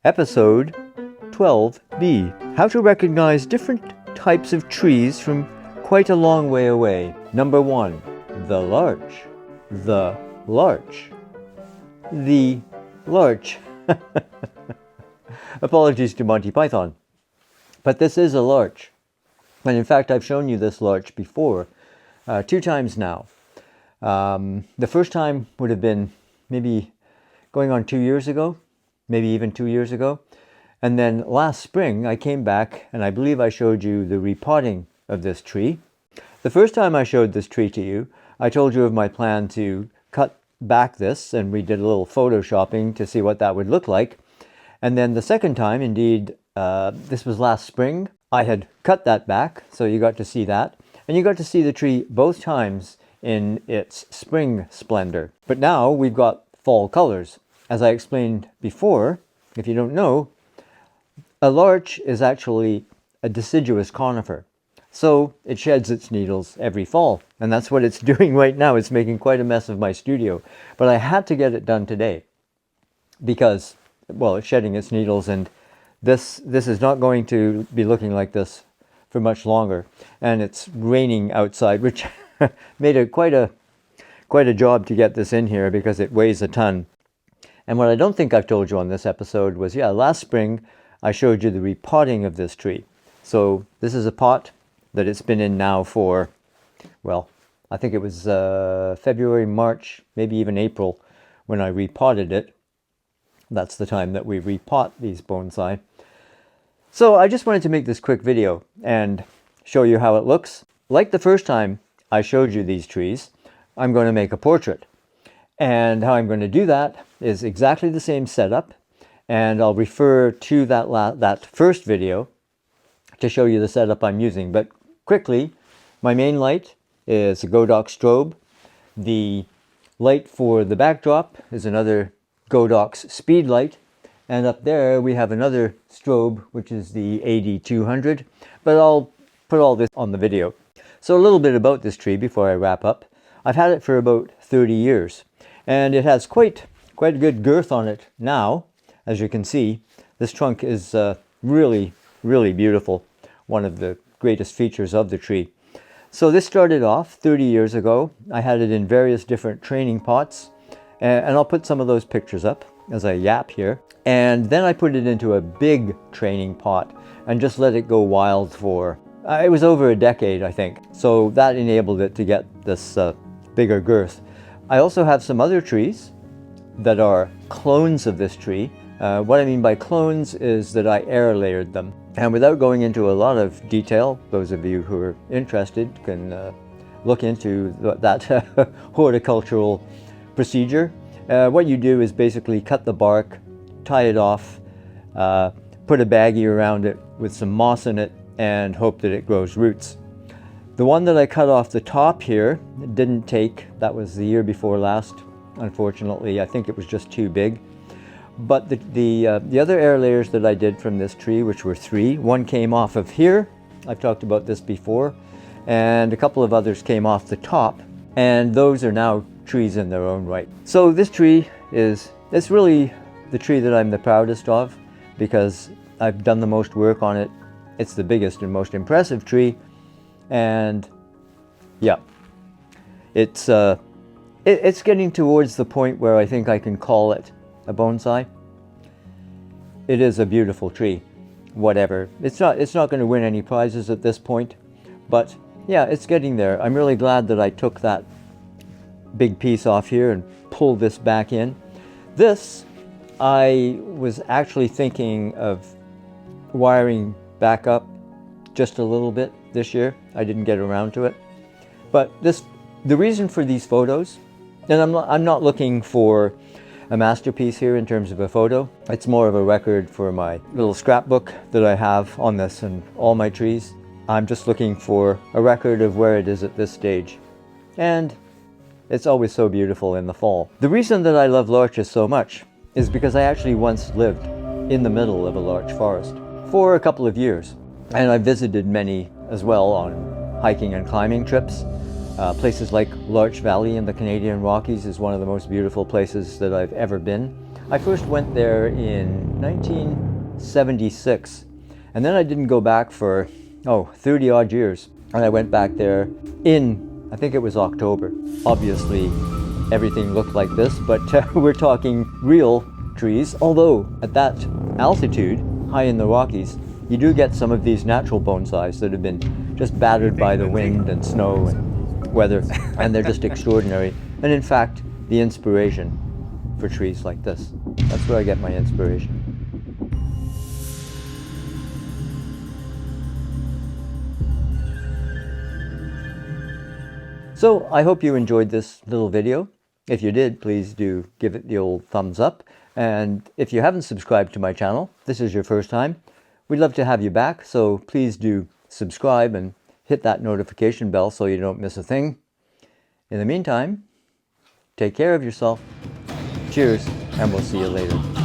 Episode 12B. How to recognize different types of trees from quite a long way away. Number 1. The larch. The larch. The larch. Apologies to Monty Python. But this is a larch. And in fact, I've shown you this larch before, 2 times now. The first time would have been maybe going on 2 years ago, maybe even 2 years ago. And then last spring I came back and I believe I showed you the repotting of this tree. The first time I showed this tree to you, I told you of my plan to cut back this, and we did a little photoshopping to see what that would look like. And then the second time, indeed, this was last spring, I had cut that back, so you got to see that. And you got to see the tree both times in its spring splendor. But now we've got fall colors. As I explained before, if you don't know, a larch is actually a deciduous conifer. So it sheds its needles every fall. And that's what it's doing right now. It's making quite a mess of my studio. But I had to get it done today because, well, it's shedding its needles, and this is not going to be looking like this for much longer. And it's raining outside, which made it quite a job to get this in here because it weighs a ton. And what I don't think I've told you on this episode was, last spring I showed you the repotting of this tree. So this is a pot that it's been in now for, well, I think it was February, March, maybe even April when I repotted it. That's the time that we repot these bonsai. So I just wanted to make this quick video and show you how it looks. Like the first time I showed you these trees, I'm going to make a portrait. And how I'm going to do that is exactly the same setup. And I'll refer to that first video to show you the setup I'm using. But quickly, my main light is a Godox strobe. The light for the backdrop is another Godox speed light. And up there we have another strobe, which is the AD200. But I'll put all this on the video. So a little bit about this tree before I wrap up. I've had it for about 30 years. And it has quite a good girth on it now. As you can see, this trunk is really, really beautiful. One of the greatest features of the tree. So this started off 30 years ago. I had it in various different training pots. And I'll put some of those pictures up as I yap here. And then I put it into a big training pot and just let it go wild for, it was over a decade, I think. So that enabled it to get this bigger girth. I also have some other trees that are clones of this tree. What I mean by clones is that I air layered them. And without going into a lot of detail, those of you who are interested can look into that horticultural procedure. What you do is basically cut the bark, tie it off, put a baggie around it with some moss in it, and hope that it grows roots. The one that I cut off the top here didn't take. That was the year before last. Unfortunately, I think it was just too big. But the other air layers that I did from this tree, which were 3, one came off of here. I've talked about this before. And a couple of others came off the top. And those are now trees in their own right. So this tree it's really the tree that I'm the proudest of because I've done the most work on it. It's the biggest and most impressive tree. And yeah, it's getting towards the point where I think I can call it a bonsai. It is a beautiful tree, whatever. It's not going to win any prizes at this point, but yeah, it's getting there. I'm really glad that I took that big piece off here and pulled this back in. This, I was actually thinking of wiring back up just a little bit this year. I didn't get around to it. But the reason for these photos, and I'm not looking for a masterpiece here in terms of a photo. It's more of a record for my little scrapbook that I have on this and all my trees. I'm just looking for a record of where it is at this stage. And it's always so beautiful in the fall. The reason that I love larches so much is because I actually once lived in the middle of a larch forest for a couple of years. And I visited many as well on hiking and climbing trips. Places like Larch Valley in the Canadian Rockies is one of the most beautiful places that I've ever been. I first went there in 1976, and then I didn't go back for, 30 odd years. And I went back there in, I think it was October. Obviously, everything looked like this, but we're talking real trees. Although at that altitude, high in the Rockies, you do get some of these natural bonsais that have been just battered by the wind and snow and weather, and they're just extraordinary. And in fact, the inspiration for trees like this, that's where I get my inspiration. So I hope you enjoyed this little video. If you did, please do give it the old thumbs up. And if you haven't subscribed to my channel, this is your first time, we'd love to have you back. So please do subscribe and hit that notification bell so you don't miss a thing. In the meantime, take care of yourself. Cheers, and we'll see you later.